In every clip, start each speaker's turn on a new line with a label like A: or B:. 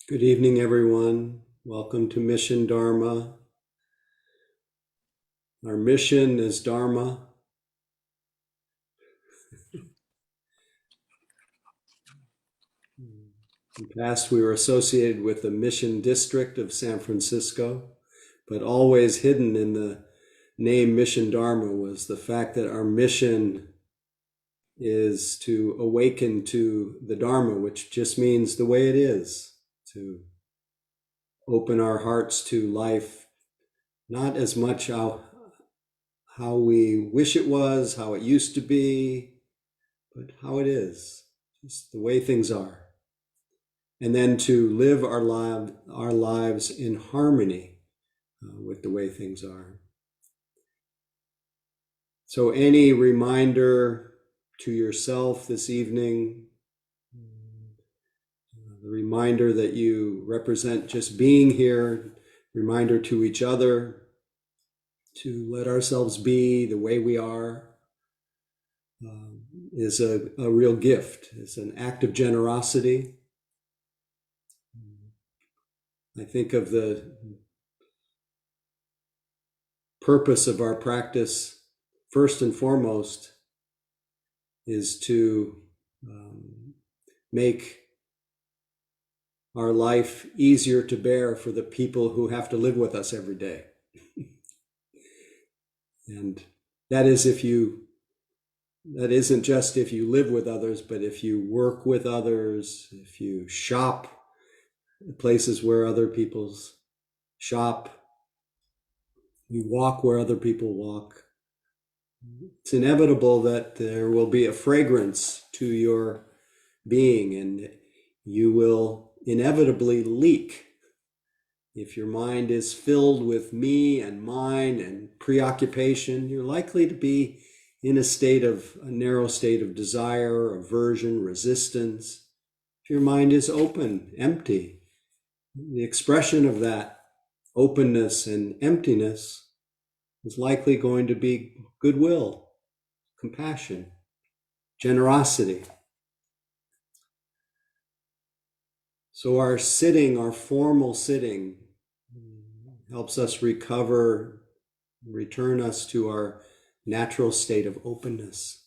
A: Good evening, everyone. Welcome to Mission Dharma. Our mission is Dharma. In the past, we were associated with the Mission District of San Francisco, but always hidden in the name Mission Dharma was the fact that our mission is to awaken to the Dharma, which just means the way it is, to open our hearts to life, not as much how we wish it was, how it used to be, but how it is, just the way things are. And then to live our lives in harmony with the way things are. So any reminder to yourself this evening, the reminder that you represent just being here, reminder to each other to let ourselves be the way we are, is a real gift. It's an act of generosity. I think of the purpose of our practice, first and foremost, is to make our life easier to bear for the people who have to live with us every day. And that isn't just if you live with others, but if you work with others, if you shop places where other people shop, you walk where other people walk. It's inevitable that there will be a fragrance to your being, and you will inevitably leak. If your mind is filled with me and mine and preoccupation, you're likely to be in a narrow state of desire, aversion, resistance. If your mind is open, empty, the expression of that openness and emptiness is likely going to be goodwill, compassion, generosity. So our formal sitting, helps us recover, return us to our natural state of openness.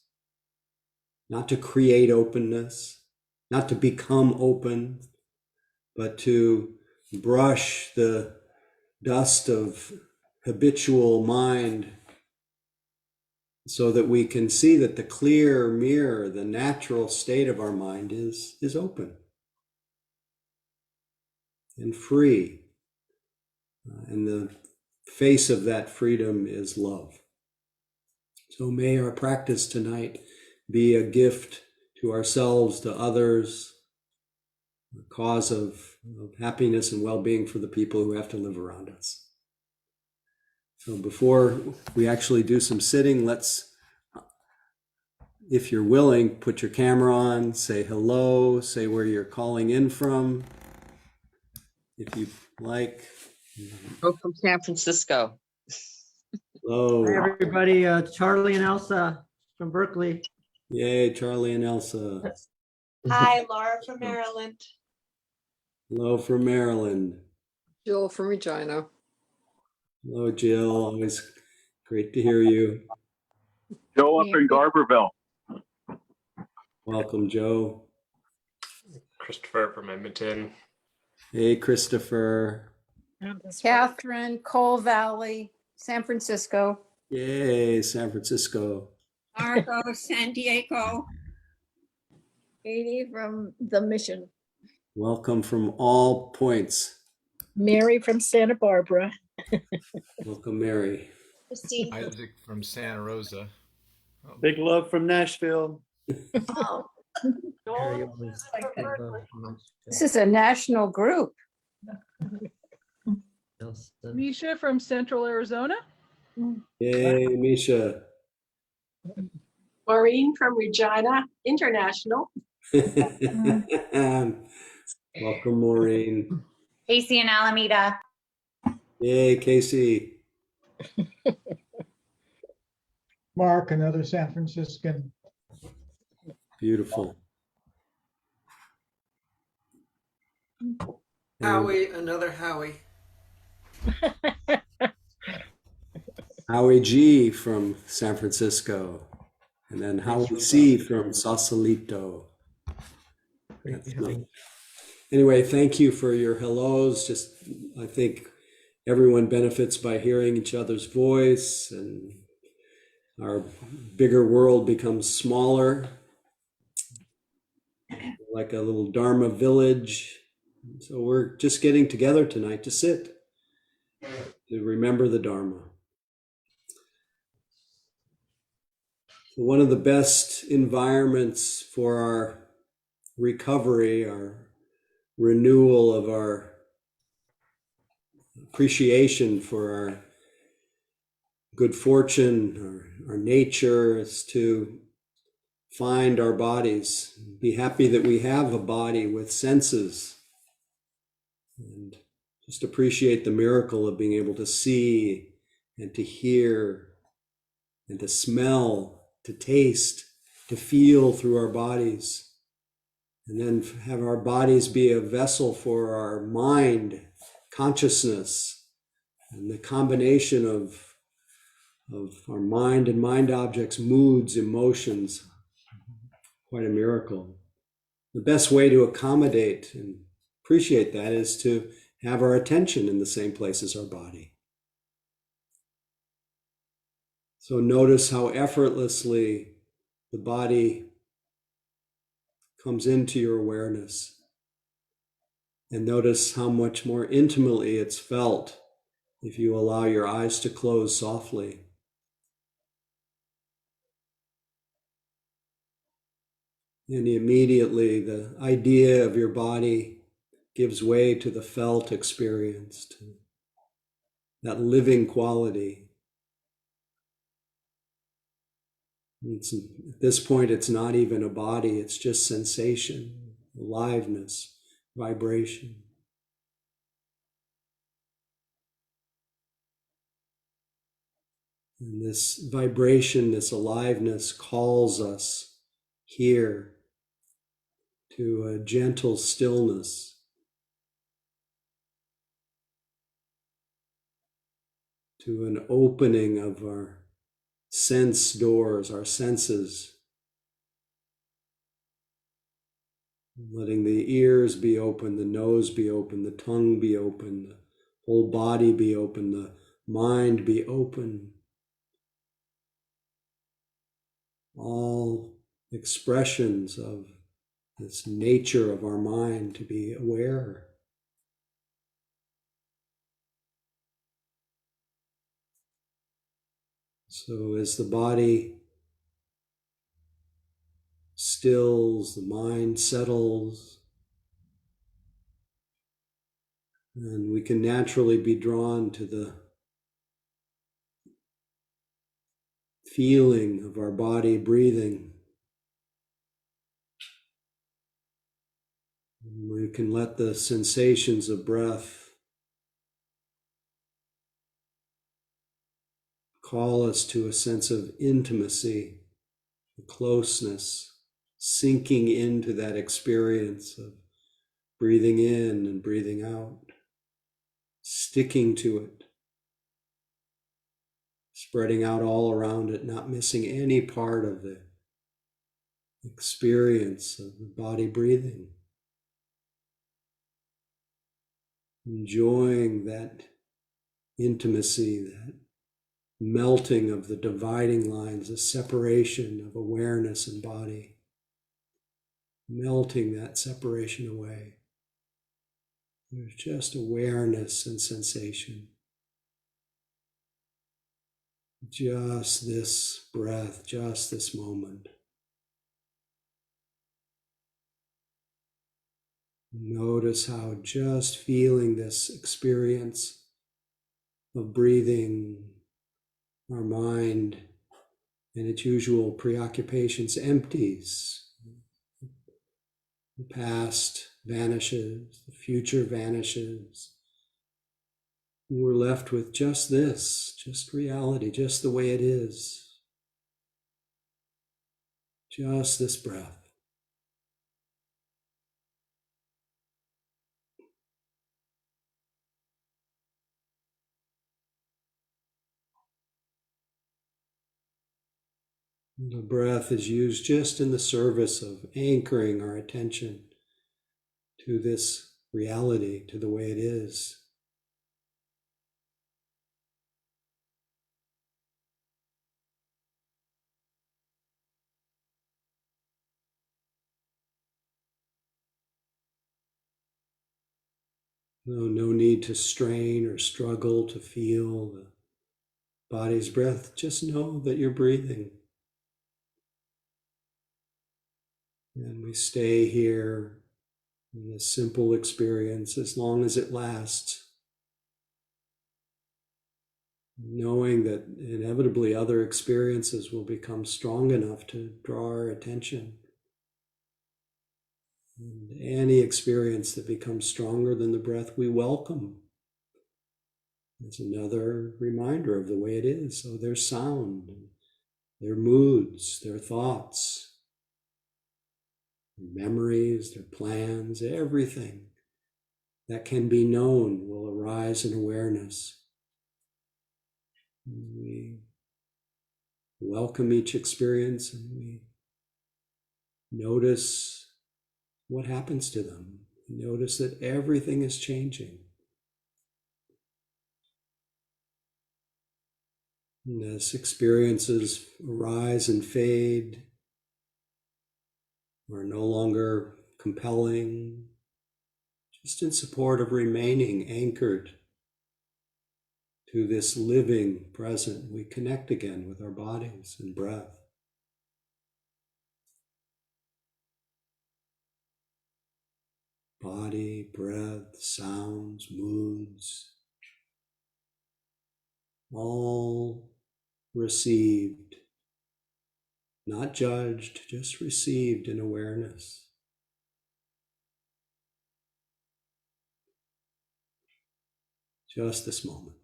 A: Not to create openness, not to become open, but to brush the dust of habitual mind so that we can see that the clear mirror, the natural state of our mind is open and free. And the face of that freedom is love. So may our practice tonight be a gift to ourselves, to others, a cause of happiness and well-being for the people who have to live around us. So before we actually do some sitting, let's, if you're willing, put your camera on, say hello, say where you're calling in from, if you like.
B: Oh, from San Francisco.
A: Hello.
C: Hi, everybody. Charlie and Elsa from Berkeley.
A: Yay, Charlie and Elsa.
D: Hi, Laura from Maryland.
A: Hello from Maryland.
E: Jill from Regina.
A: Hello, Jill. Always great to hear you.
F: Joe up in Garberville.
A: Welcome, Joe.
G: Christopher from Edmonton.
A: Hey, Christopher.
E: Catherine, Coal Valley, San Francisco.
A: Yay, San Francisco.
H: Marco, San Diego.
I: Katie from the Mission.
A: Welcome from all points.
I: Mary from Santa Barbara.
A: Welcome, Mary.
D: Christine.
G: Isaac from Santa Rosa.
J: Big love from Nashville.
D: Oh.
E: This is a national group.
K: Misha from Central Arizona.
A: Yay, Misha.
D: Maureen from Regina International.
A: Welcome, Maureen.
H: Casey and Alameda.
A: Yay, Casey.
L: Mark, another San Franciscan.
A: Beautiful.
M: Howie, another Howie.
A: Howie G from San Francisco. And then Howie C from Sausalito. That's me. Anyway, thank you for your hellos. Just, I think everyone benefits by hearing each other's voice, and our bigger world becomes smaller, like a little Dharma village. So we're just getting together tonight to sit, to remember the Dharma. So one of the best environments for our recovery, our renewal of our appreciation for our good fortune, our nature, is to find our bodies, be happy that we have a body with senses, and just appreciate the miracle of being able to see and to hear and to smell, to taste, to feel through our bodies, and then have our bodies be a vessel for our mind, consciousness, and the combination of our mind and mind objects, moods, emotions, quite a miracle. The best way to accommodate and appreciate that is to have our attention in the same place as our body. So notice how effortlessly the body comes into your awareness, and notice how much more intimately it's felt if you allow your eyes to close softly. And immediately the idea of your body gives way to the felt experience, to that living quality. At this point, it's not even a body, it's just sensation, aliveness, vibration. And this vibration, this aliveness calls us here to a gentle stillness, to an opening of our sense doors, our senses, letting the ears be open, the nose be open, the tongue be open, the whole body be open, the mind be open. All expressions of this nature of our mind to be aware. So as the body stills, the mind settles, and we can naturally be drawn to the feeling of our body breathing. We can let the sensations of breath call us to a sense of intimacy, closeness, sinking into that experience of breathing in and breathing out, sticking to it, spreading out all around it, not missing any part of the experience of the body breathing. Enjoying that intimacy, that melting of the dividing lines, the separation of awareness and body, melting that separation away. There's just awareness and sensation. Just this breath, just this moment. Notice how just feeling this experience of breathing, our mind and its usual preoccupations empties. The past vanishes, the future vanishes. And we're left with just this, just reality, just the way it is. Just this breath. The breath is used just in the service of anchoring our attention to this reality, to the way it is. No need to strain or struggle to feel the body's breath. Just know that you're breathing. And we stay here in this simple experience as long as it lasts, knowing that inevitably other experiences will become strong enough to draw our attention. And any experience that becomes stronger than the breath, we welcome. It's another reminder of the way it is. So there's sound, their moods, their thoughts, their memories, their plans, everything that can be known will arise in awareness. We welcome each experience and we notice what happens to them. Notice that everything is changing. And as experiences arise and fade, are no longer compelling, just in support of remaining anchored to this living present, we connect again with our bodies and breath. Body, breath, sounds, moods, all received, not judged, just received in awareness. Just this moment.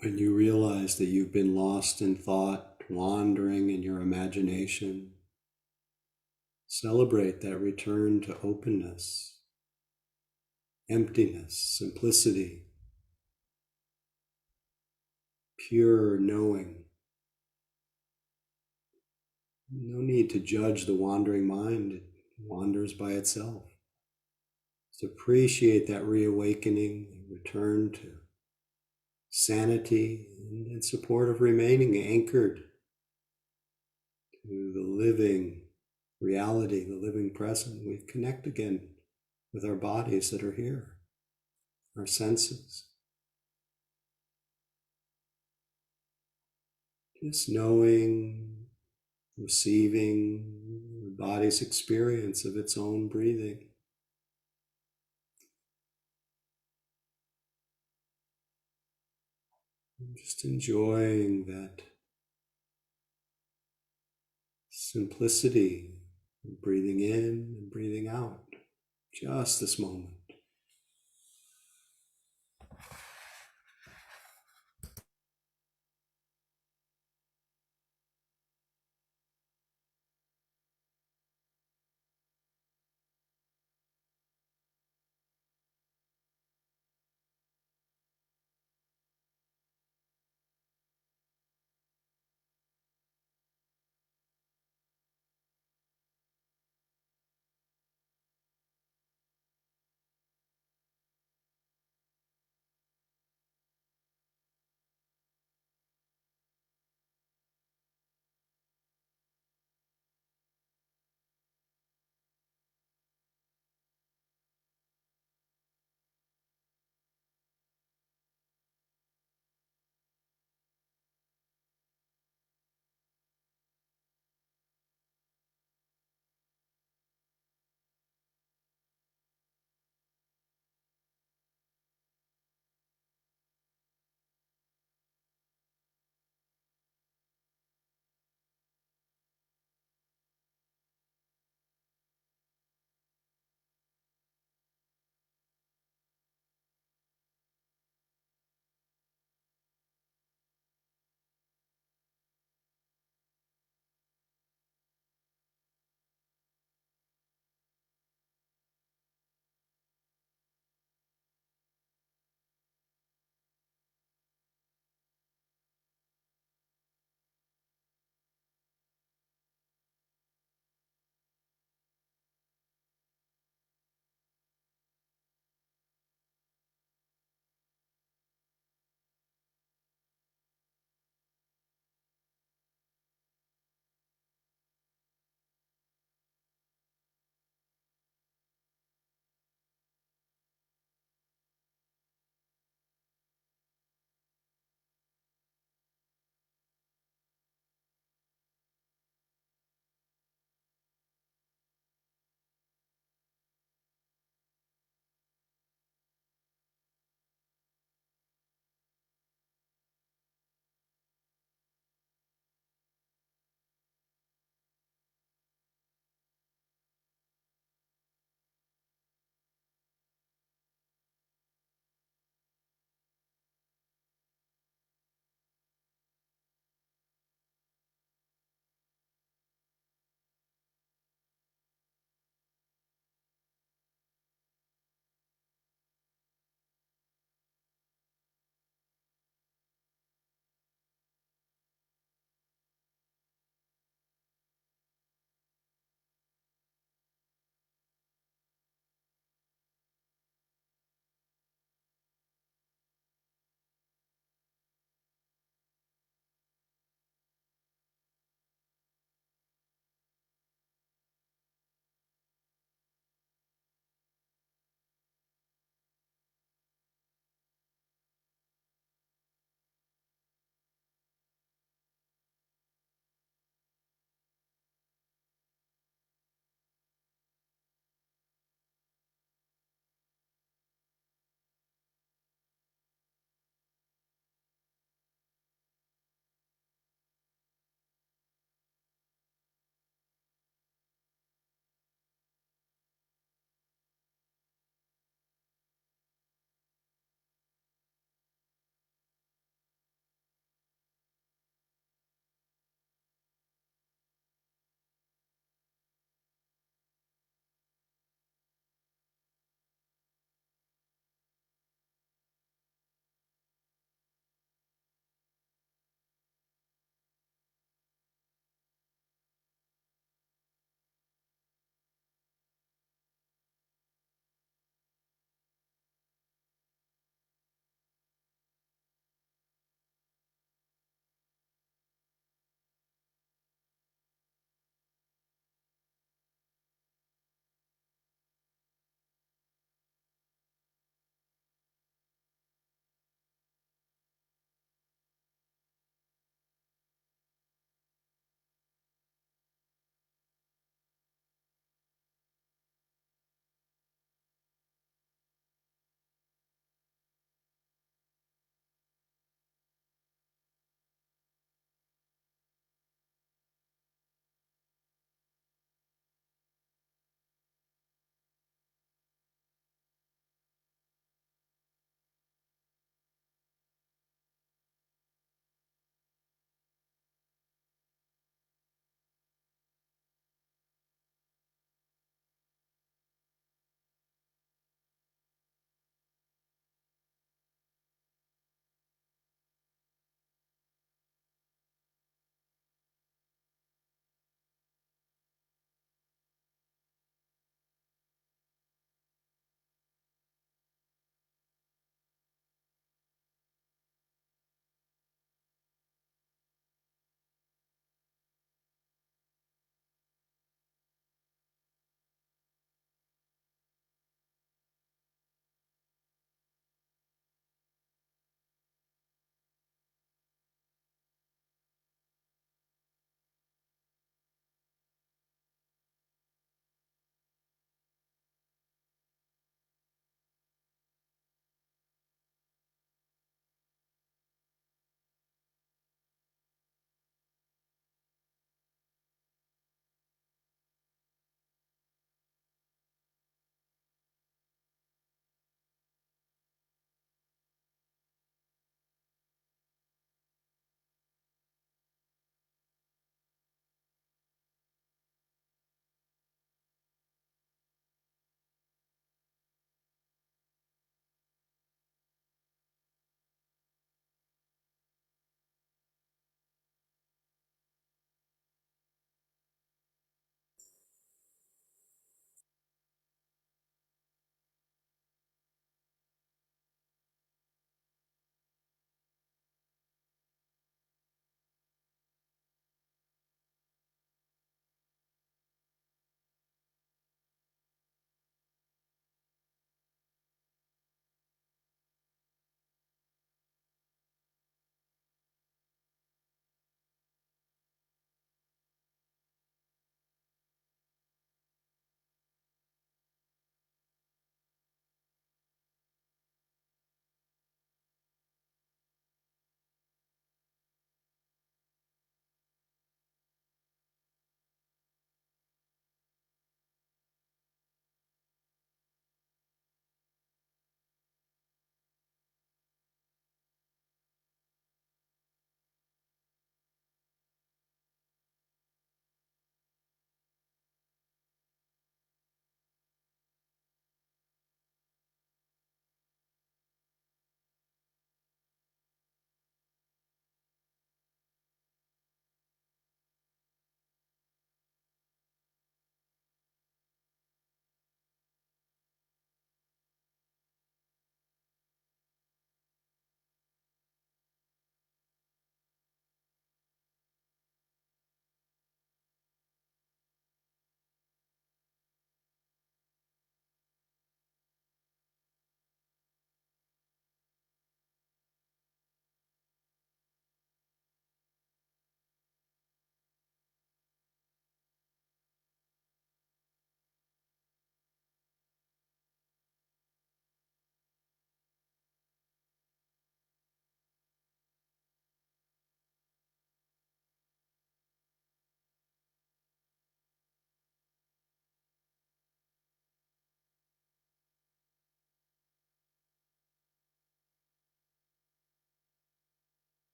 A: When you realize that you've been lost in thought, wandering in your imagination, celebrate that return to openness, emptiness, simplicity, pure knowing. No need to judge the wandering mind. It wanders by itself. Just appreciate that reawakening, return to sanity, and in support of remaining anchored to the living reality, the living present. We connect again with our bodies that are here, our senses. Just knowing, receiving the body's experience of its own breathing. Just enjoying that simplicity, breathing in and breathing out, just this moment.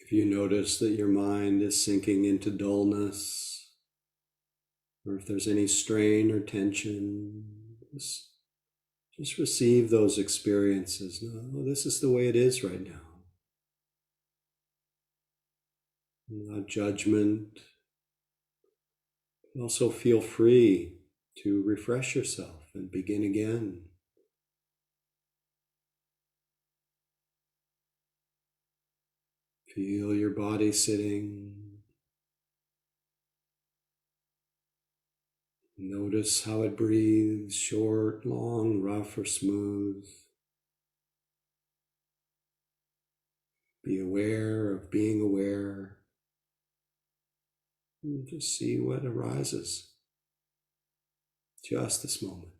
A: If you notice that your mind is sinking into dullness, or if there's any strain or tension, just receive those experiences. No, this is the way it is right now. Without judgment. Also feel free to refresh yourself and begin again. Feel your body sitting. Notice how it breathes, short, long, rough, or smooth. Be aware of being aware. And just see what arises. Just this moment.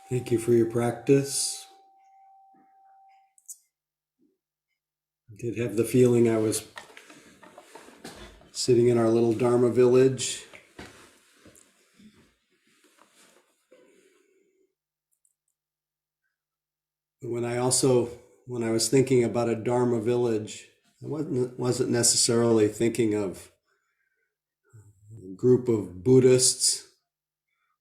A: Thank you for your practice. I did have the feeling I was sitting in our little Dharma village. When I was thinking about a Dharma village, I wasn't necessarily thinking of a group of Buddhists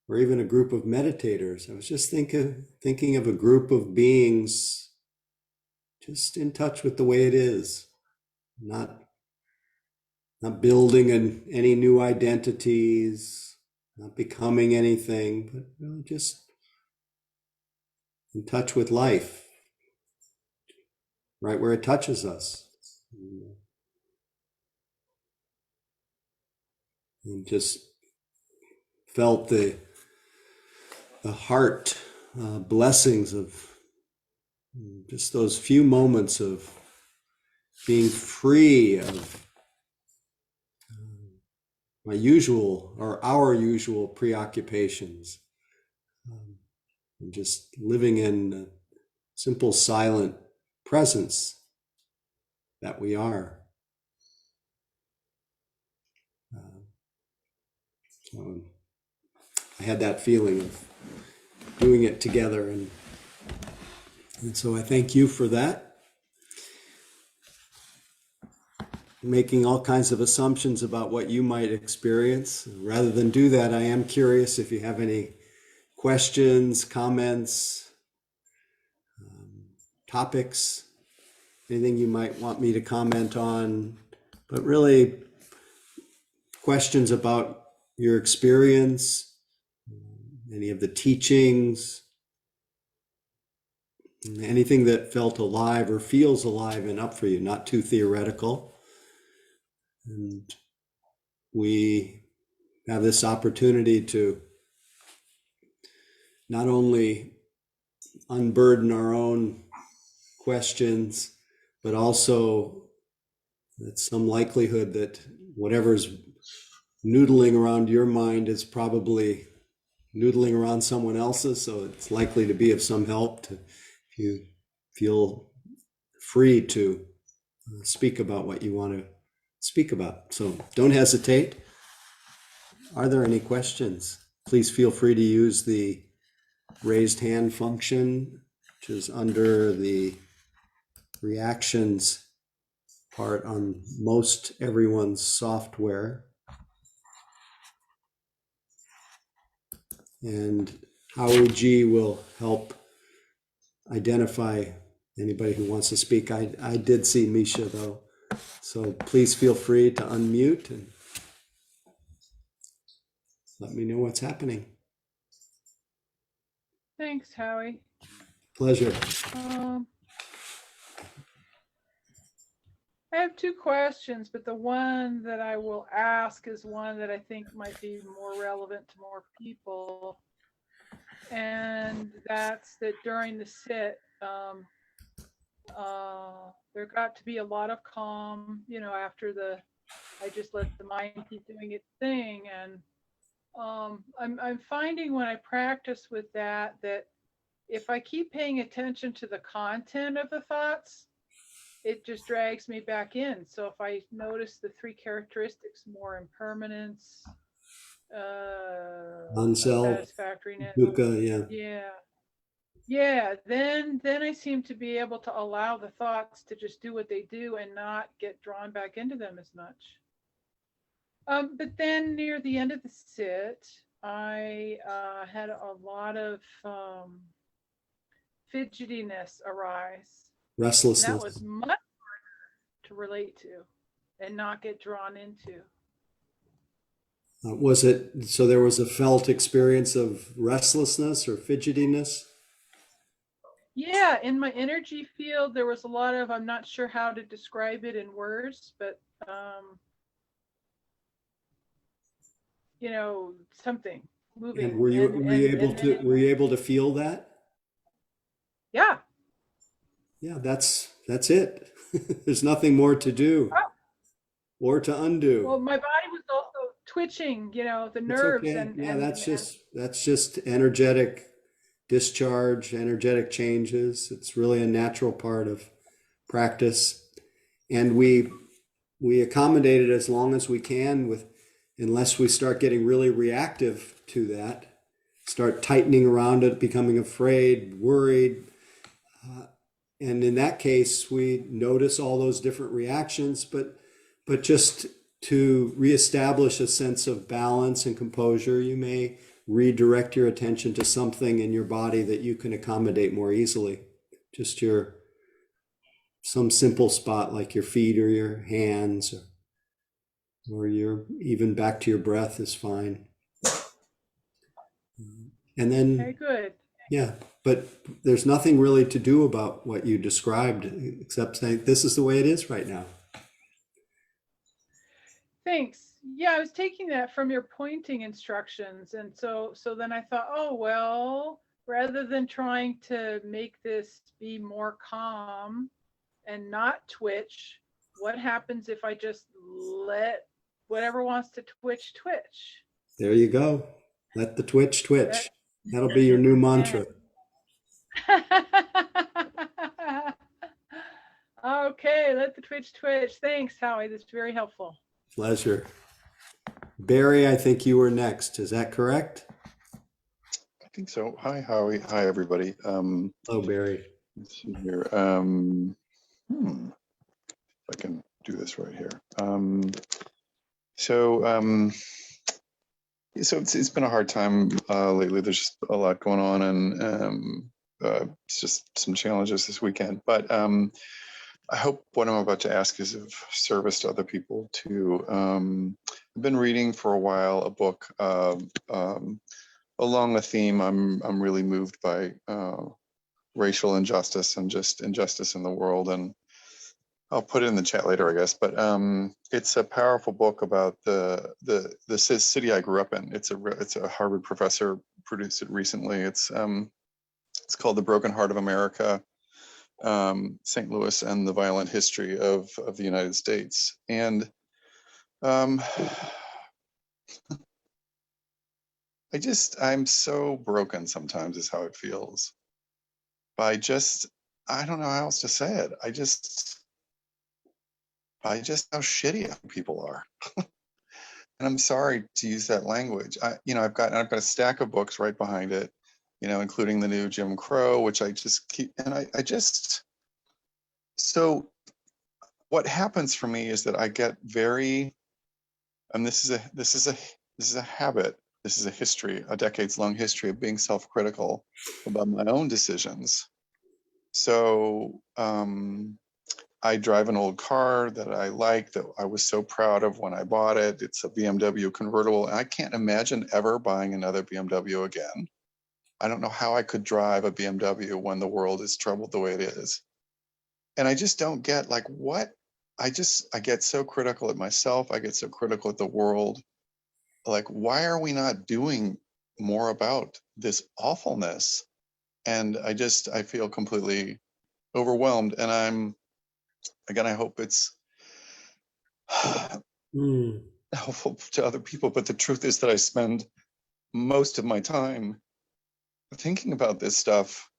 A: or even a group of meditators. I was just thinking of a group of beings just in touch with the way it is, not building any new identities, not becoming anything, but really just in touch with life, right where it touches us. And just felt the heart blessings of just those few moments of being free of my usual or our usual preoccupations, and just living in simple silent presence that we are. So I had that feeling of doing it together, and so I thank you for that. Making all kinds of assumptions about what you might experience. Rather than do that, I am curious if you have any questions, comments, topics, anything you might want me to comment on, but really questions about your experience, any of the teachings, anything that felt alive or feels alive and up for you, not too theoretical. And we have this opportunity to not only unburden our own questions, but also it's some likelihood that whatever's noodling around your mind is probably noodling around someone else's, so it's likely to be of some help if you feel free to speak about what you want to speak about. So don't hesitate. Are there any questions? Please feel free to use the raised hand function, which is under the reactions part on most everyone's software. And Howie G will help identify anybody who wants to speak. I did see Misha though, so please feel free to unmute and let me know what's happening.
K: Thanks, Howie.
A: Pleasure.
K: I have two questions, but the one that I will ask is one that I think might be more relevant to more people. And that's that during the sit, there got to be a lot of calm, after I just let the mind keep doing its thing. And I'm finding when I practice with that if I keep paying attention to the content of the thoughts, it just drags me back in. So if I notice the three characteristics, more impermanence,
A: Non-self,
K: satisfactoriness,
A: dukkha,
K: then I seem to be able to allow the thoughts to just do what they do and not get drawn back into them as much. But then near the end of the sit, I had a lot of fidgetiness arise.
A: restlessness.
K: And that was much harder to relate to and not get drawn into.
A: Was it, so there was a felt experience of restlessness or fidgetiness?
K: Yeah, in my energy field, there was a lot of, I'm not sure how to describe it in words, but, something moving.
A: And were you able to feel that?
K: Yeah.
A: Yeah, that's it. There's nothing more to do or to undo.
K: Well, my body was also twitching, the
A: It's
K: nerves
A: okay.
K: and
A: Yeah, that's just energetic discharge, energetic changes. It's really a natural part of practice. And we accommodate it as long as we can unless we start getting really reactive to that, start tightening around it, becoming afraid, worried. And in that case, we notice all those different reactions, but just to reestablish a sense of balance and composure, you may redirect your attention to something in your body that you can accommodate more easily. Just some simple spot like your feet or your hands, or your even back to your breath is fine. And then,
K: Okay, good.
A: yeah, but there's nothing really to do about what you described except saying this is the way it is right now.
K: Thanks. Yeah, I was taking that from your pointing instructions. And so then I thought, oh, well, rather than trying to make this be more calm and not twitch, what happens if I just let whatever wants to twitch?
A: There you go. Let the twitch twitch. That'll be your new mantra.
K: Okay, let the twitch. Thanks, Howie. That's very helpful.
A: Pleasure. Barry, I think you were next. Is that correct?
M: I think so. Hi, Howie. Hi, everybody.
A: Hello, Barry.
M: Let's see here. If I can do this right here. So it's been a hard time lately. There's just a lot going on, and it's just some challenges this weekend. But I hope what I'm about to ask is of service to other people too. I've been reading for a while a book along a theme. I'm really moved by racial injustice and just injustice in the world, and I'll put it in the chat later, I guess. But it's a powerful book about the city I grew up in. It's a Harvard professor produced it recently. It's called The Broken Heart of America, St. Louis and the Violent History of the United States. And I'm so broken sometimes is how it feels. I don't know how else to say it. By just how shitty people are. And I'm sorry to use that language. I've got a stack of books right behind it, including the new Jim Crow, which I just keep, and so what happens for me is that I get very, and this is a habit, this is a history, a decades-long history of being self-critical about my own decisions. So I drive an old car that I like, that I was so proud of when I bought it. It's a BMW convertible, and I can't imagine ever buying another BMW again. I don't know how I could drive a BMW when the world is troubled the way it is. And I just don't get what, I get so critical at myself. I get so critical at the world. Why are we not doing more about this awfulness? And I feel completely overwhelmed. And I hope it's helpful to other people. But the truth is that I spend most of my time thinking about this stuff.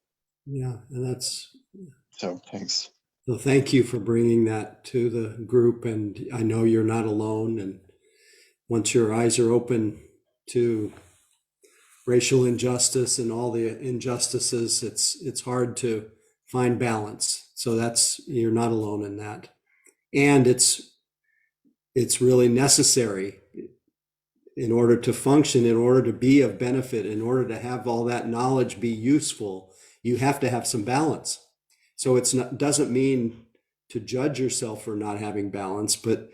A: Yeah, and
M: so thanks.
A: So thank you for bringing that to the group. And I know you're not alone. And once your eyes are open to racial injustice and all the injustices, it's hard to find balance. So you're not alone in that. And it's really necessary in order to function, in order to be of benefit, in order to have all that knowledge be useful. You have to have some balance. So doesn't mean to judge yourself for not having balance, but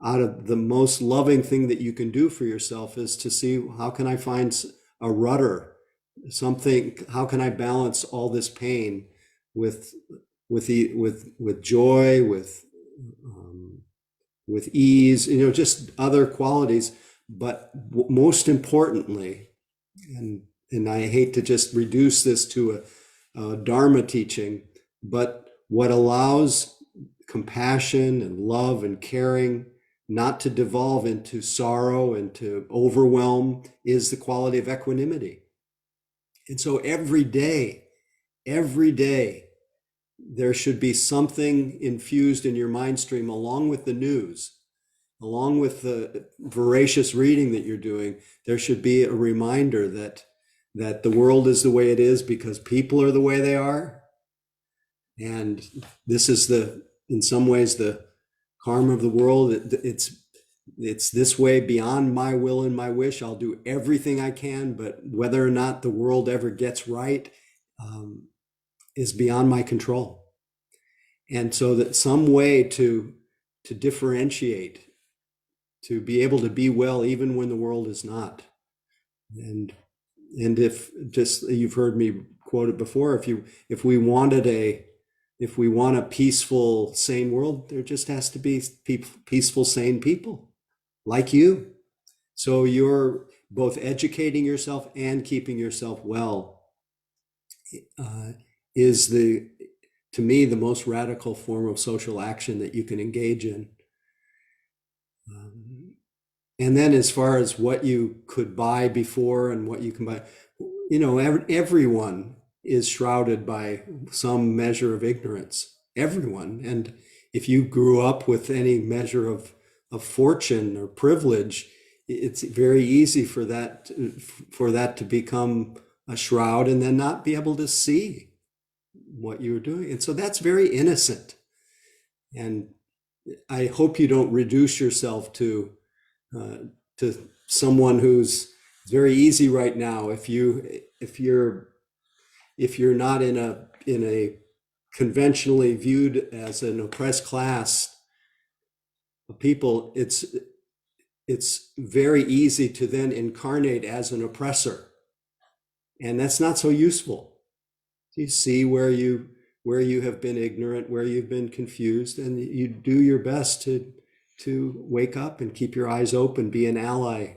A: out of the most loving thing that you can do for yourself is to see, how can I find a rudder, something, how can I balance all this pain with joy, with ease, just other qualities. But most importantly, and I hate to just reduce this to a Dharma teaching, but what allows compassion and love and caring not to devolve into sorrow and to overwhelm is the quality of equanimity. And so every day, there should be something infused in your mind stream along with the news, along with the voracious reading that you're doing. There should be a reminder that the world is the way it is because people are the way they are. And this is in some ways, the karma of the world. It's this way beyond my will and my wish. I'll do everything I can, but whether or not the world ever gets right is beyond my control. And so that some way to differentiate, to be able to be well even when the world is not. And if just, you've heard me quote it before, if we want a peaceful, sane world, there just has to be peaceful, sane people like you. So you're both educating yourself and keeping yourself well is to me, the most radical form of social action that you can engage in. And then as far as what you could buy before and what you can buy, everyone is shrouded by some measure of ignorance, everyone. And if you grew up with any measure of fortune or privilege, it's very easy for that to become a shroud and then not be able to see what you're doing. And so that's very innocent. And I hope you don't reduce yourself to someone who's very easy right now. If you're not in a conventionally viewed as an oppressed class of people, it's very easy to then incarnate as an oppressor, and that's not so useful. You see where you have been ignorant, where you've been confused, and you do your best to wake up and keep your eyes open, be an ally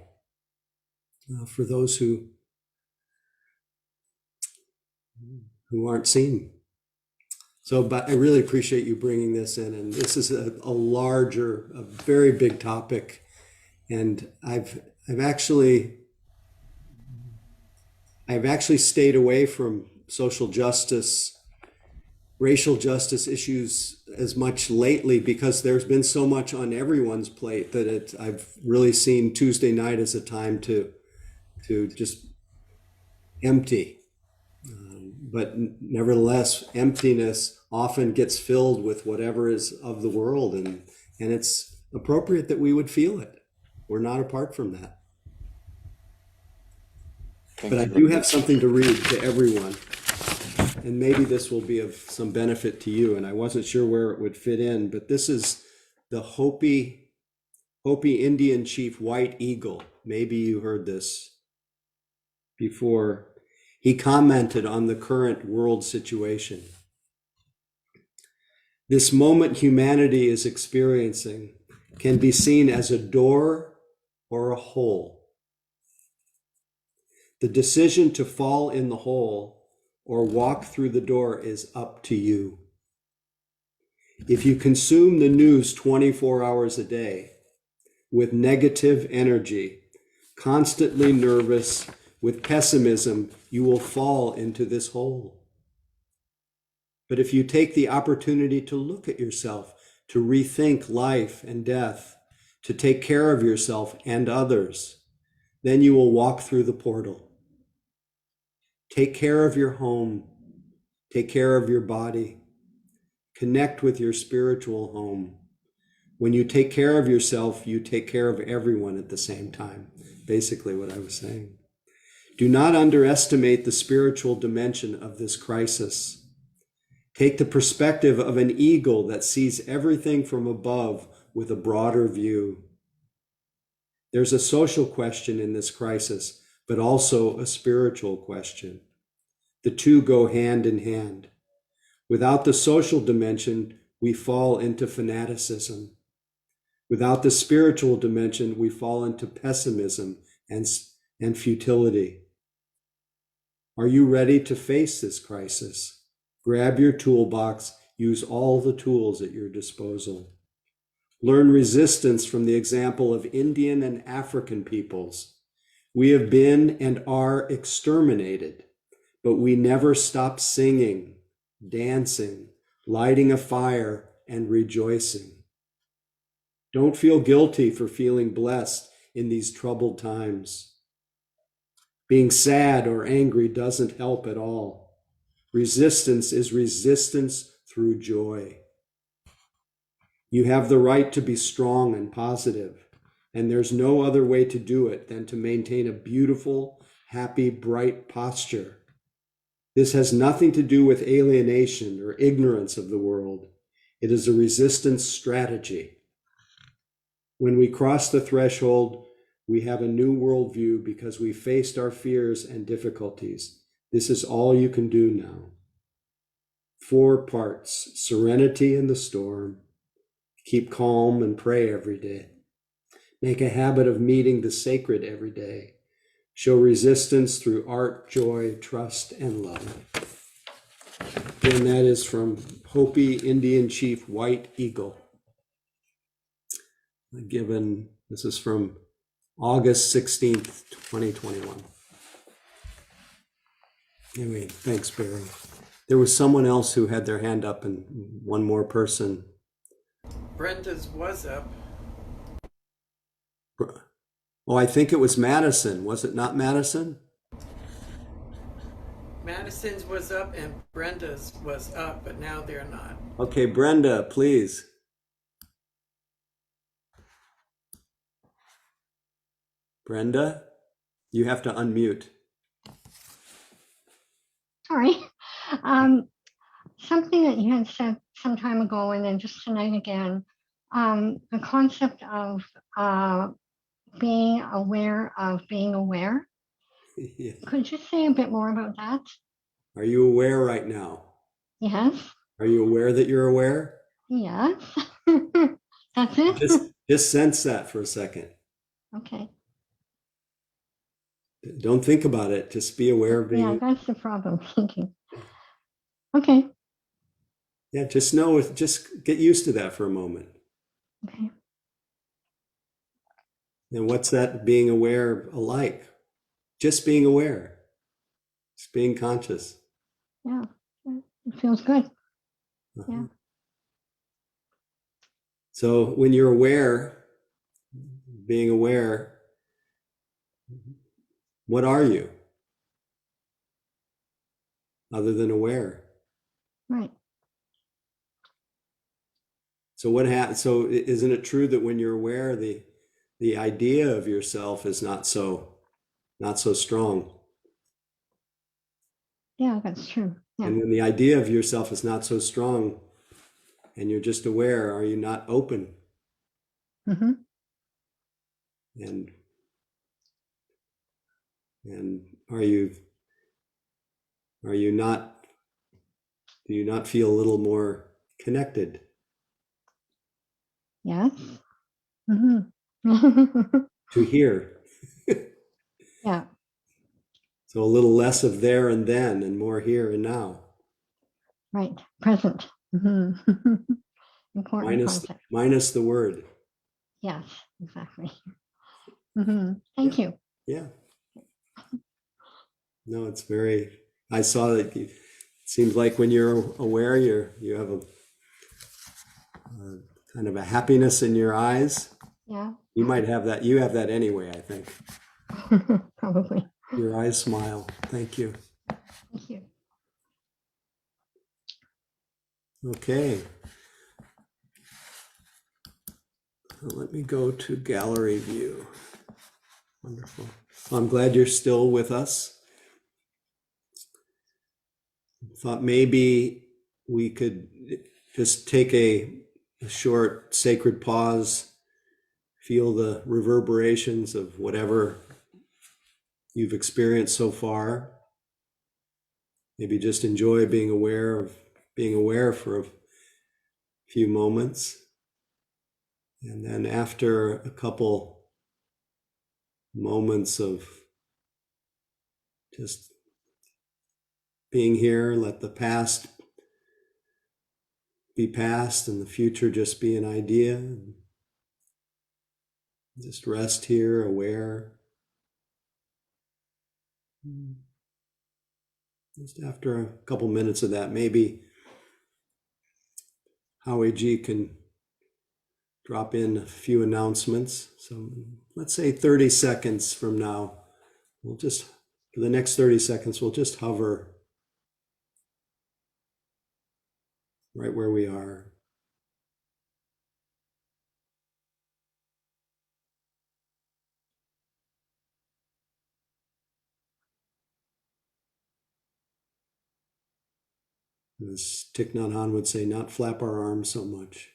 A: for those who aren't seen. So, but I really appreciate you bringing this in, and this is a very big topic, and I've actually stayed away from social justice, racial justice issues as much lately because there's been so much on everyone's plate that I've really seen Tuesday night as a time to just empty. But nevertheless, emptiness often gets filled with whatever is of the world, and it's appropriate that we would feel it. We're not apart from that. But I do have something to read to everyone, and maybe this will be of some benefit to you, and I wasn't sure where it would fit in, but this is the Hopi Indian chief White Eagle. Maybe you heard this before. He commented on the current world situation. This moment humanity is experiencing can be seen as a door or a hole. The decision to fall in the hole or walk through the door is up to you. If you consume the news 24 hours a day with negative energy, constantly nervous, with pessimism, you will fall into this hole. But if you take the opportunity to look at yourself, to rethink life and death, to take care of yourself and others, then you will walk through the portal. Take care of your home. Take care of your body. Connect with your spiritual home. When you take care of yourself, you take care of everyone at the same time. Basically what I was saying. Do not underestimate the spiritual dimension of this crisis. Take the perspective of an eagle that sees everything from above with a broader view. There's a social question in this crisis, but also a spiritual question. The two go hand in hand. Without the social dimension, we fall into fanaticism. Without the spiritual dimension, we fall into pessimism and futility. Are you ready to face this crisis? Grab your toolbox, use all the tools at your disposal. Learn resistance from the example of Indian and African peoples. We have been and are exterminated. but we never stop singing, dancing, lighting a fire, and rejoicing. Don't feel guilty for feeling blessed in these troubled times. Being sad or angry doesn't help at all. Resistance is resistance through joy. You have the right to be strong and positive, and there's no other way to do it than to maintain a beautiful, happy, bright posture. This has nothing to do with alienation or ignorance of the world. It is a resistance strategy. When we cross the threshold, we have a new worldview because we faced our fears and difficulties. This is all you can do now. 4 parts: serenity in the storm, keep calm and pray every day, make a habit of meeting the sacred every day, show resistance through art, joy, trust, and love. And that is from Hopi Indian Chief White Eagle. Given, this is from August 16th, 2021. Anyway, thanks, Barry. There was someone else who had their hand up, and one more person.
N: Brenda's was up.
A: Oh, I think it was Madison. Was it not Madison?
N: Madison's was up and Brenda's was up, but now they're not.
A: Okay, Brenda, please. Brenda, you have to unmute.
O: Sorry. Something that you had said some time ago and then just tonight again, the concept of being aware of being aware.
A: Yeah.
O: Could you say a bit more about that?
A: Are you aware right now?
O: Yes.
A: Are you aware that you're aware?
O: Yes. That's it?
A: Just sense that for a second.
O: Okay.
A: Don't think about it. Just be aware of being.
O: Yeah, that's the problem, thinking. Okay.
A: Yeah, just know, just get used to that for a moment.
O: Okay.
A: And what's that being aware alike? Just being aware. Just being conscious.
O: Yeah, it feels good. Yeah.
A: So when you're aware, being aware, what are you? Other than aware.
O: Right.
A: So what happens? So isn't it true that when you're aware, the idea of yourself is not so strong?
O: Yeah, that's true. Yeah.
A: And when the idea of yourself is not so strong, and you're just aware, are you not open?
O: Mm-hmm.
A: And are you not? Do you not feel a little more connected?
O: Yes. Mm-hmm.
A: To hear.
O: Yeah.
A: So a little less of there and then and more here and now.
O: Right. Present. Mm-hmm. Important concept.
A: Minus the word.
O: Yes, exactly. Mm-hmm. Thank you.
A: Yeah. No, it's very, I saw that it seems like when you're aware, you have a kind of a happiness in your eyes.
O: Yeah.
A: You might have that. You have that anyway, I think.
O: Probably.
A: Your eyes smile. Thank you.
O: Thank you.
A: Okay. Let me go to gallery view. Wonderful. I'm glad you're still with us. Thought maybe we could just take a short sacred pause, feel the reverberations of whatever you've experienced so far. Maybe just enjoy being aware for a few moments. And then after a couple moments of just being here, let the past be past and the future just be an idea. Just rest here, aware. just after a couple minutes of that, maybe Howie G can drop in a few announcements. So let's say 30 seconds from now, we'll just, for the next 30 seconds, we'll just hover right where we are. As Thich Nhat Hanh would say, not flap our arms so much.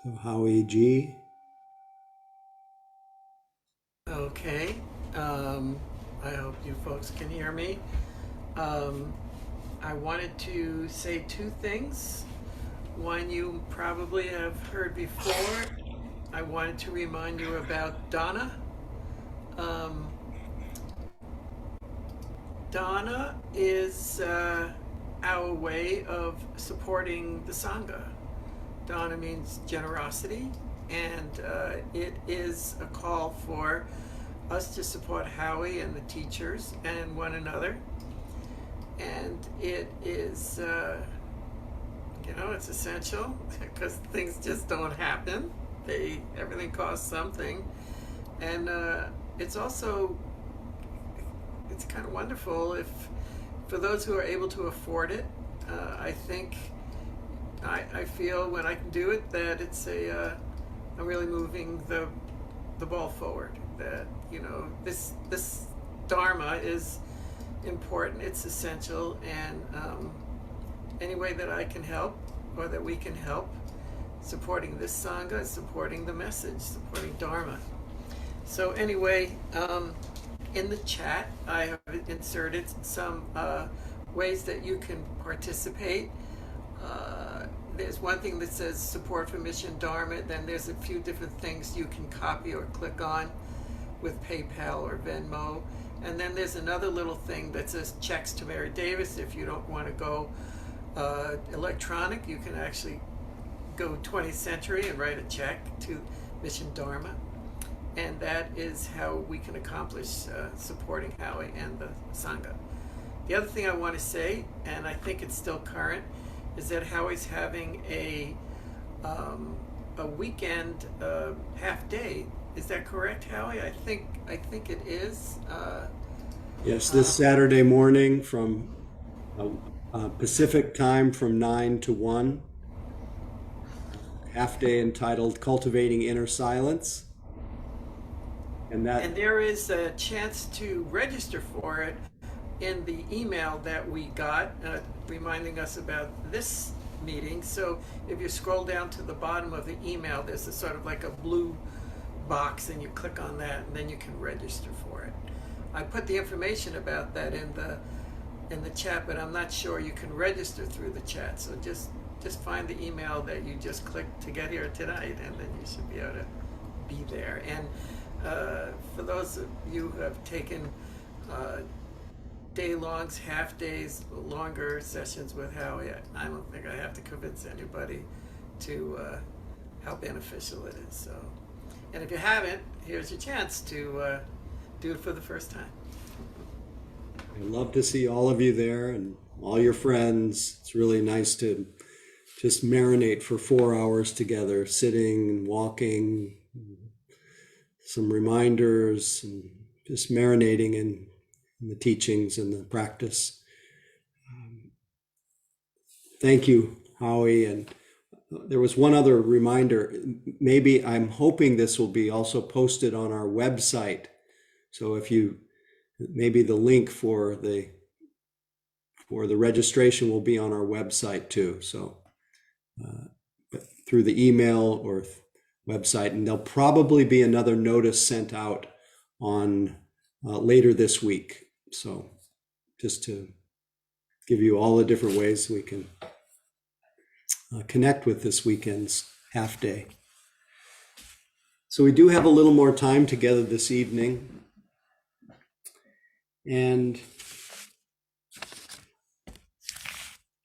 A: So Howie G.
N: Okay. I hope you folks can hear me. I wanted to say two things. One you probably have heard before. I wanted to remind you about Donna. Donna is our way of supporting the Sangha. Donna means generosity, and it is a call for us to support Howie and the teachers and one another. And it is, it's essential because things just don't happen. Everything costs something. And it's also, it's kind of wonderful if, for those who are able to afford it, I think, I feel when I can do it that it's I'm really moving the ball forward. That, this Dharma is important, it's essential, and any way that I can help or that we can help supporting this Sangha, supporting the message, supporting Dharma. So anyway, in the chat, I have inserted some ways that you can participate. There's one thing that says support for Mission Dharma, then there's a few different things you can copy or click on with PayPal or Venmo. And then there's another little thing that says checks to Mary Davis. If you don't want to go electronic, you can actually go 20th century and write a check to Mission Dharma. And that is how we can accomplish supporting Howie and the Sangha. The other thing I want to say, and I think it's still current, is that Howie's having a weekend half day. Is that correct, Howie? I think it is.
A: Yes, this Saturday morning from Pacific time from 9 to 1. Half day entitled Cultivating Inner Silence. And
N: there is a chance to register for it in the email that we got reminding us about this meeting. So if you scroll down to the bottom of the email, there's a sort of like a blue box, and you click on that, and then you can register for it. I put the information about that in the chat, but I'm not sure you can register through the chat. So just find the email that you just clicked to get here tonight, and then you should be able to be there. And for those of you who have taken day-longs, half days, longer sessions with Howie, I don't think I have to convince anybody to how beneficial it is. So, and if you haven't, here's your chance to do it for the first time.
A: I'd love to see all of you there and all your friends. It's really nice to just marinate for 4 hours together, sitting and walking, some reminders, and just marinating in the teachings and the practice. Thank you, Howie. And there was one other reminder. Maybe I'm hoping this will be also posted on our website. So if maybe the link for the registration will be on our website too. So through the email or website, and there'll probably be another notice sent out on later this week. So just to give you all the different ways we can connect with this weekend's half day. So we do have a little more time together this evening. And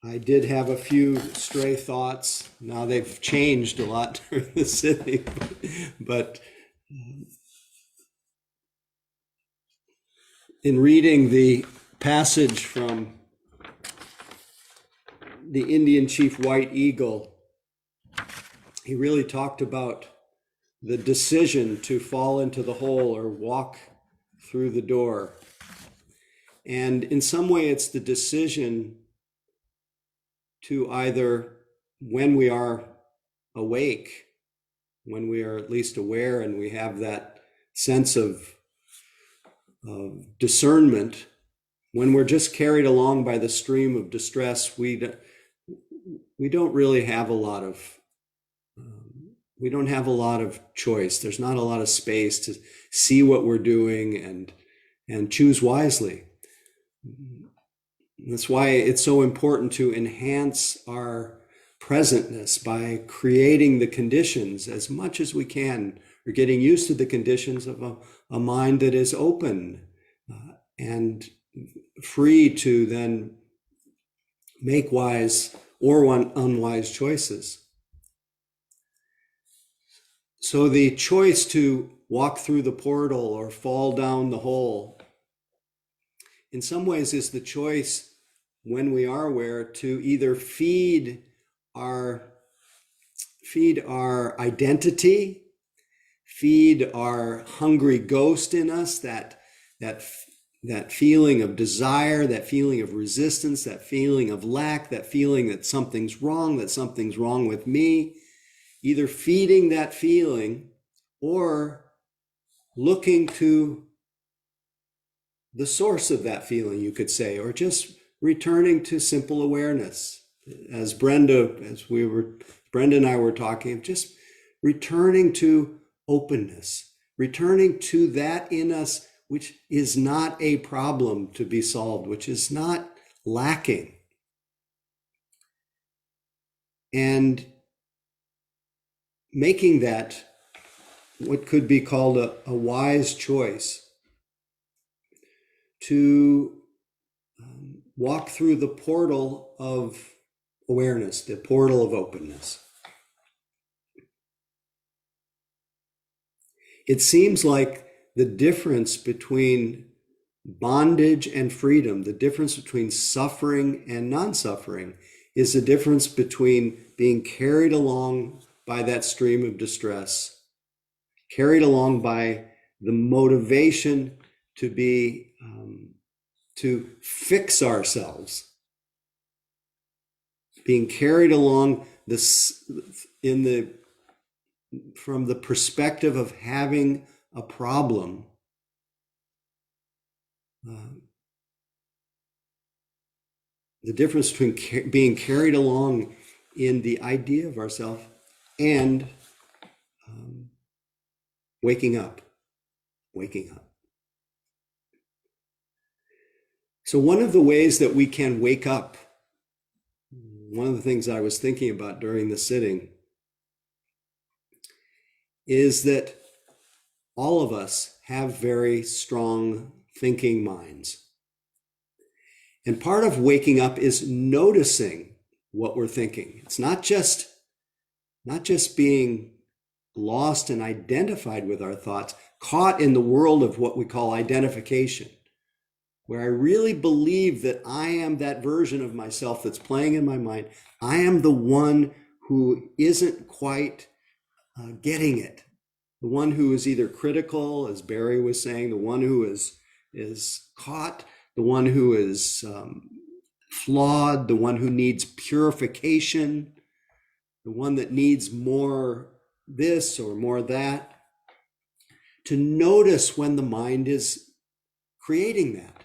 A: I did have a few stray thoughts. Now they've changed a lot during the sitting, but in reading the passage from the Indian chief White Eagle, he really talked about the decision to fall into the hole or walk through the door. And in some way, it's the decision to either, when we are awake, when we are at least aware and we have that sense of discernment, when we're just carried along by the stream of distress, we don't really have a lot of we don't have a lot of choice. There's not a lot of space to see what we're doing and choose wisely. That's why it's so important to enhance our presentness by creating the conditions as much as we can, or getting used to the conditions of a mind that is open and free to then make wise or unwise choices. So the choice to walk through the portal or fall down the hole, in some ways, is the choice, when we are aware, to either feed our identity, feed our hungry ghost in us, that feeling of desire, that feeling of resistance, that feeling of lack, that feeling that something's wrong with me. Either feeding that feeling or looking to the source of that feeling, you could say, or just returning to simple awareness. As Brenda and I were talking, just returning to openness, returning to that in us which is not a problem to be solved, which is not lacking. And making that what could be called a wise choice to walk through the portal of awareness, the portal of openness. It seems like the difference between bondage and freedom, the difference between suffering and non-suffering, is the difference between being carried along by that stream of distress, carried along by the motivation to be to fix ourselves, being carried along from the perspective of having a problem, the difference between being carried along in the idea of ourselves and waking up. So one of the ways that we can wake up, one of the things I was thinking about during the sitting, is that all of us have very strong thinking minds. And part of waking up is noticing what we're thinking. It's not just being lost and identified with our thoughts, caught in the world of what we call identification, where I really believe that I am that version of myself that's playing in my mind. I am the one who isn't quite getting it. The one who is either critical, as Barry was saying, the one who is caught, the one who is flawed, the one who needs purification, the one that needs more this or more that. To notice when the mind is creating that.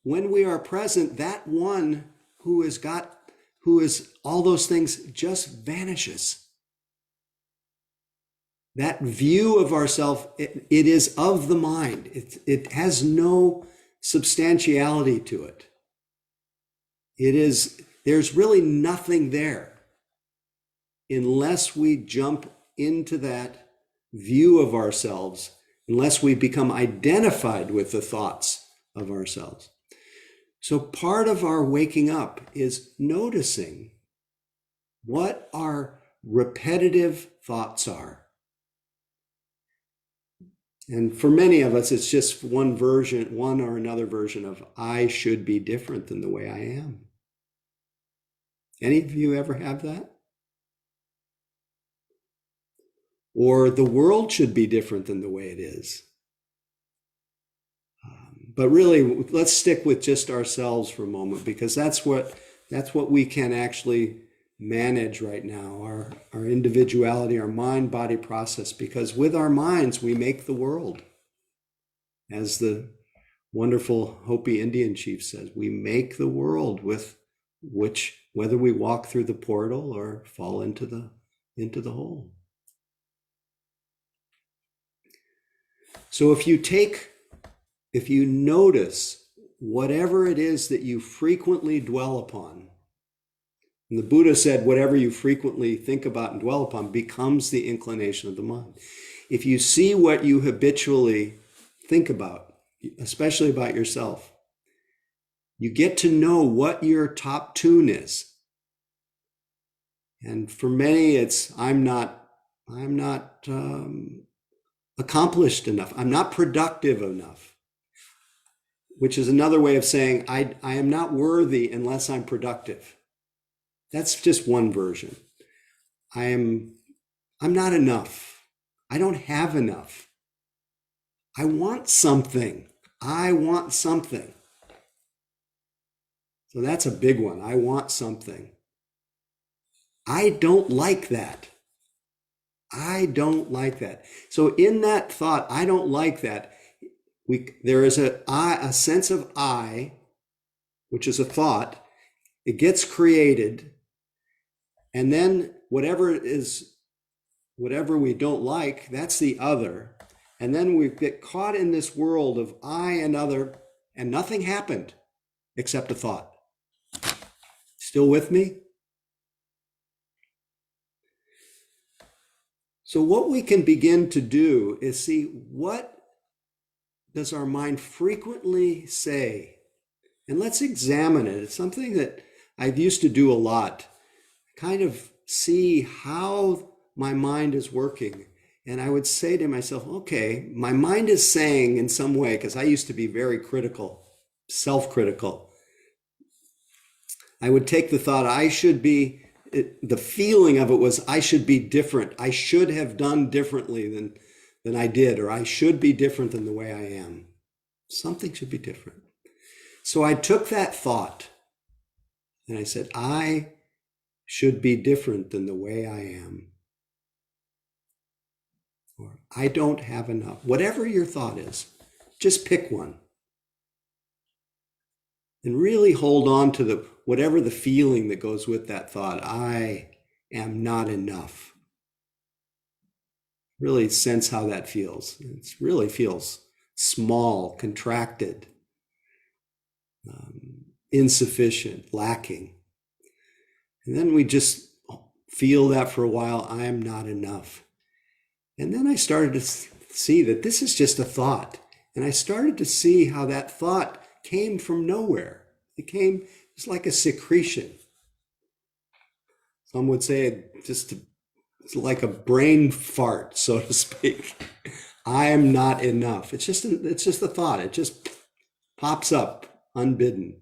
A: When we are present, that one who is all those things just vanishes. that view of ourself, it is of the mind. It has no substantiality to it. There's really nothing there unless we jump into that view of ourselves, unless we become identified with the thoughts of ourselves. So part of our waking up is noticing what our repetitive thoughts are. And for many of us, it's just one or another version of I should be different than the way I am. Any of you ever have that? Or the world should be different than the way it is. But really, let's stick with just ourselves for a moment, because that's what we can actually manage right now, our individuality, our mind-body process, because with our minds, we make the world. As the wonderful Hopi Indian chief says, we make the world with which, whether we walk through the portal or fall into the hole. So if you notice whatever it is that you frequently dwell upon, and the Buddha said, whatever you frequently think about and dwell upon becomes the inclination of the mind. If you see what you habitually think about, especially about yourself, you get to know what your top tune is. And for many, it's I'm not accomplished enough. I'm not productive enough, which is another way of saying I am not worthy unless I'm productive. That's just one version. I'm not enough. I don't have enough. I want something. I want something. So that's a big one. I want something. I don't like that. I don't like that. So in that thought, I don't like that, there is a sense of I, which is a thought. It gets created. And then whatever we don't like, that's the other. And then we get caught in this world of I and other, and nothing happened except a thought. Still with me? So what we can begin to do is see, what does our mind frequently say? And let's examine it. It's something that I've used to do a lot. Kind of see how my mind is working. And I would say to myself, okay, my mind is saying in some way, because I used to be very critical, self-critical. I would take the thought, the feeling of it was, I should be different. I should have done differently than I did, or I should be different than the way I am. Something should be different. So I took that thought and I said, I should be different than the way I am. Or I don't have enough. Whatever your thought is, just pick one. And really hold on to whatever the feeling that goes with that thought. I am not enough. Really sense how that feels. It really feels small, contracted, insufficient, lacking. And then we just feel that for a while, I am not enough. And then I started to see that this is just a thought. And I started to see how that thought came from nowhere. It's like a secretion. Some would say it's like a brain fart, so to speak. I am not enough. It's just a thought. It just pops up unbidden.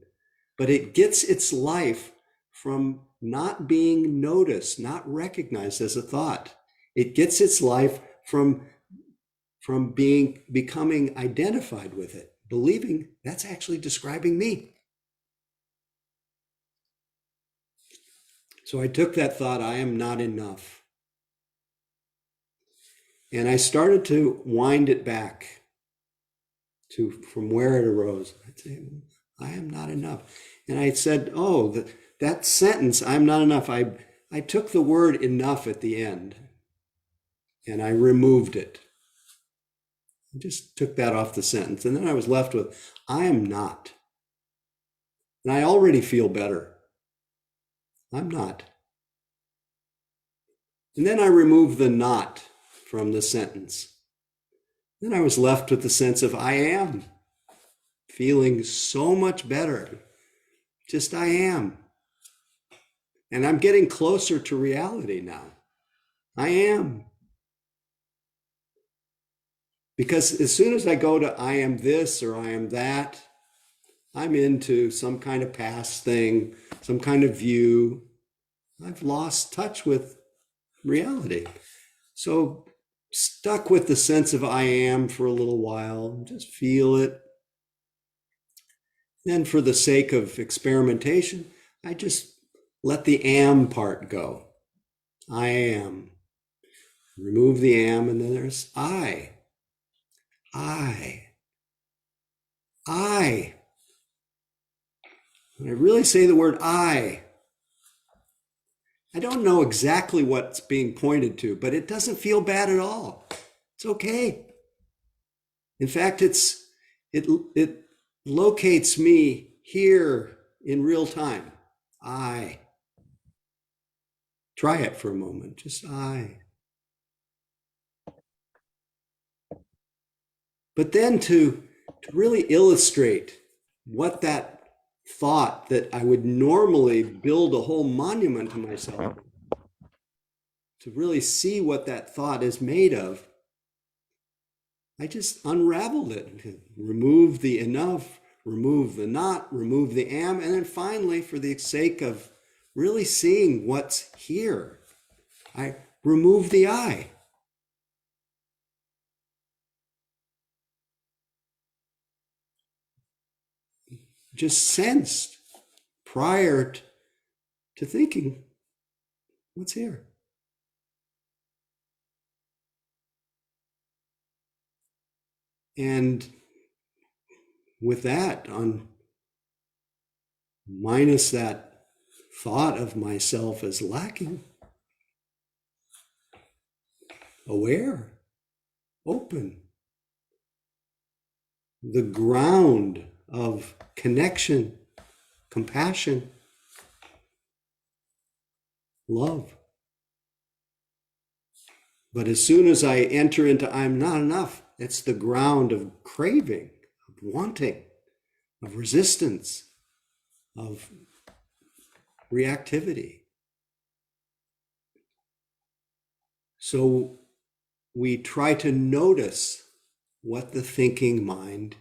A: But it gets its life from not being noticed, not recognized as a thought. It gets its life from becoming identified with it, believing that's actually describing me. So I took that thought, I am not enough. And I started to wind it back from where it arose. I'd say, I am not enough. And I said, that sentence, I'm not enough, I took the word enough at the end. and I removed it. I just took that off the sentence. And then I was left with, I am not. And I already feel better. I'm not. And then I removed the not from the sentence. Then I was left with the sense of I am, feeling so much better. Just I am. And I'm getting closer to reality now. I am. Because as soon as I go to I am this or I am that, I'm into some kind of past thing, some kind of view. I've lost touch with reality. So stuck with the sense of I am for a little while, just feel it. Then for the sake of experimentation, I just let the am part go. I am. Remove the am, and then there's I. I. When I really say the word I don't know exactly what's being pointed to, but it doesn't feel bad at all. It's okay. In fact, it locates me here in real time. I. Try it for a moment, just I. But then to really illustrate what that thought that I would normally build a whole monument to myself, to really see what that thought is made of, I just unraveled it, removed the enough, removed the not, removed the am, and then finally, for the sake of really seeing what's here, I removed the I. Just sensed prior to thinking, what's here? And with that, on minus that thought of myself as lacking, aware, open, the ground of connection, compassion, love. But as soon as I enter into I'm not enough, it's the ground of craving, of wanting, of resistance, of reactivity. So we try to notice what the thinking mind,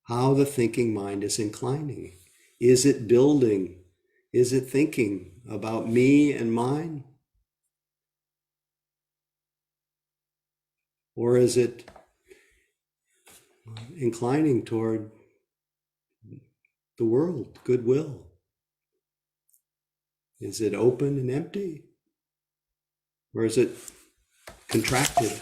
A: how the thinking mind is inclining. Is it building? Is it thinking about me and mine? Or is it inclining toward the world, goodwill? Is it open and empty? Or is it contracted?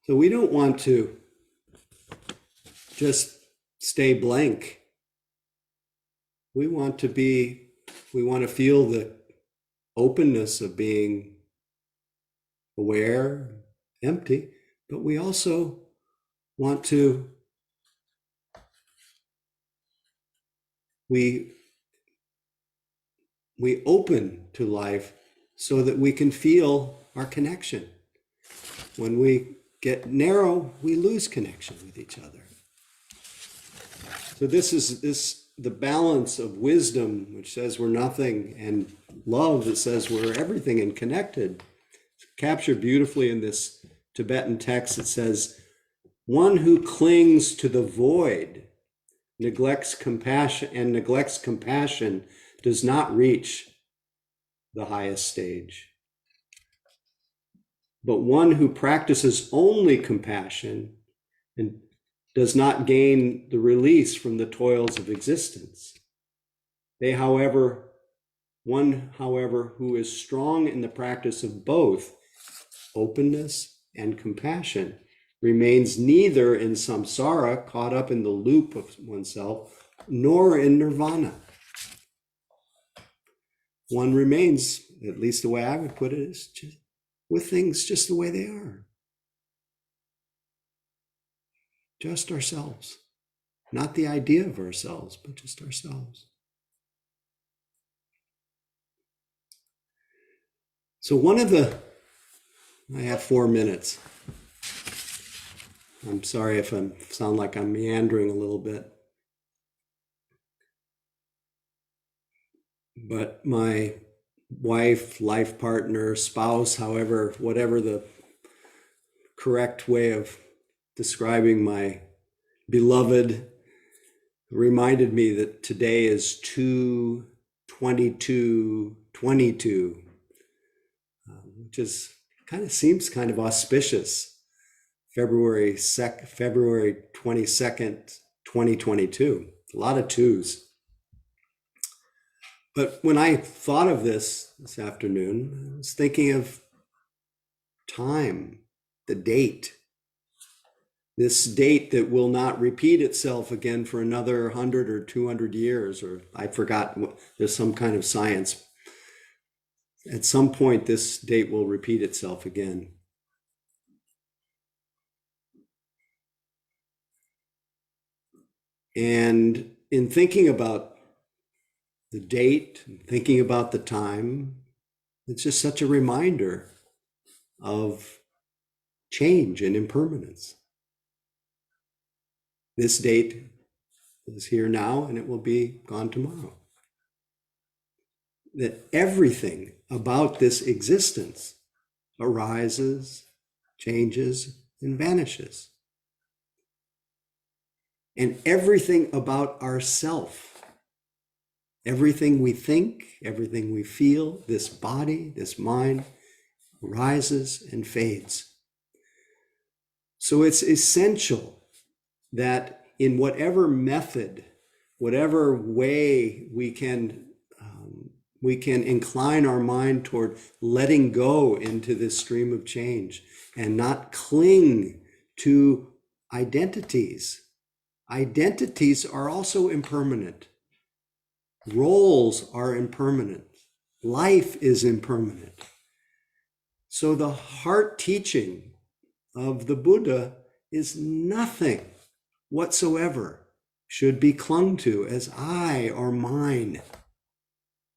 A: So we don't want to just stay blank. We want to feel the openness of being aware, empty, but we also want to, we open to life so that we can feel our connection. When we get narrow, we lose connection with each other. So this is the balance of wisdom, which says we're nothing, and love that says we're everything and connected. It's captured beautifully in this Tibetan text. It says, one who clings to the void neglects compassion does not reach the highest stage. But one who practices only compassion and does not gain the release from the toils of existence. One, however, who is strong in the practice of both openness and compassion remains neither in samsara, caught up in the loop of oneself, nor in nirvana. One remains, at least the way I would put it, is just with things just the way they are. Just ourselves. Not the idea of ourselves, but just ourselves. So I have 4 minutes. I'm sorry if I sound like I'm meandering a little bit. But my wife, life partner, spouse, however, whatever the correct way of describing my beloved, reminded me that today is 2/22/22, which is seems kind of auspicious. February 22nd, 2022. A lot of twos. But when I thought of this afternoon, I was thinking of time, the date. This date that will not repeat itself again for another 100 or 200 years, or I forgot, there's some kind of science. At some point, this date will repeat itself again. And in thinking about the date, and thinking about the time, it's just such a reminder of change and impermanence. This date is here now and it will be gone tomorrow. That everything about this existence arises, changes, and vanishes. And everything about ourself, everything we think, everything we feel, this body, this mind, rises and fades. So it's essential that in whatever method, whatever way we can incline our mind toward letting go into this stream of change and not cling to identities. Identities are also impermanent. Roles are impermanent. Life is impermanent. So the heart teaching of the Buddha is nothing whatsoever should be clung to as I or mine.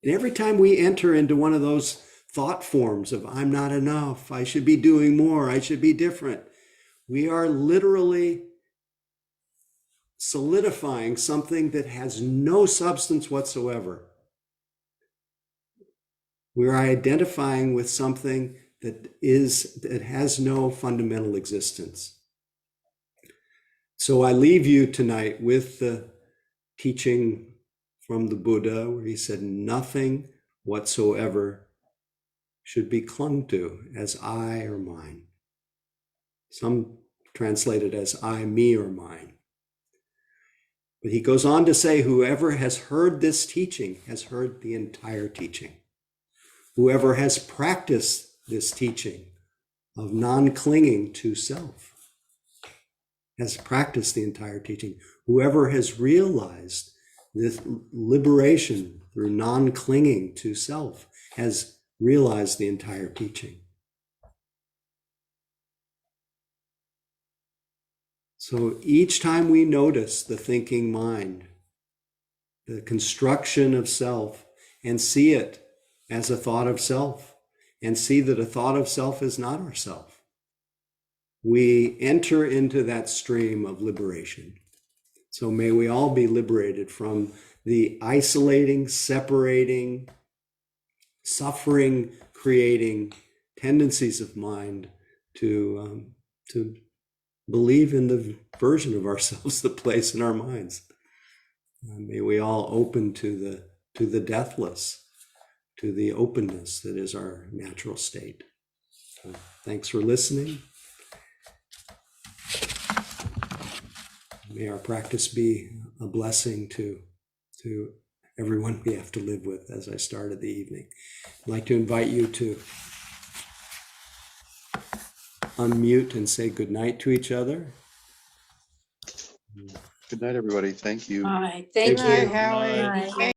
A: And every time we enter into one of those thought forms of I'm not enough, I should be doing more, I should be different, we are literally solidifying something that has no substance whatsoever. We're identifying with something that has no fundamental existence. So I leave you tonight with the teaching from the Buddha, where he said nothing whatsoever should be clung to as I or mine. Some translate it as I, me, or mine. But he goes on to say, whoever has heard this teaching has heard the entire teaching. Whoever has practiced this teaching of non-clinging to self has practiced the entire teaching. Whoever has realized this liberation through non-clinging to self has realized the entire teaching. So each time we notice the thinking mind, the construction of self, and see it as a thought of self, and see that a thought of self is not ourself, we enter into that stream of liberation. So may we all be liberated from the isolating, separating, suffering, creating tendencies of mind to believe in the version of ourselves that plays in our minds. May we all open to the deathless, to the openness that is our natural state. So thanks for listening. May our practice be a blessing to everyone we have to live with as I started the evening. I'd like to invite you to unmute and say goodnight to each other.
M: Good night, everybody. Thank you.
D: All right,
A: Thank
D: thank
A: you.
D: you.
J: Howie.
D: Bye.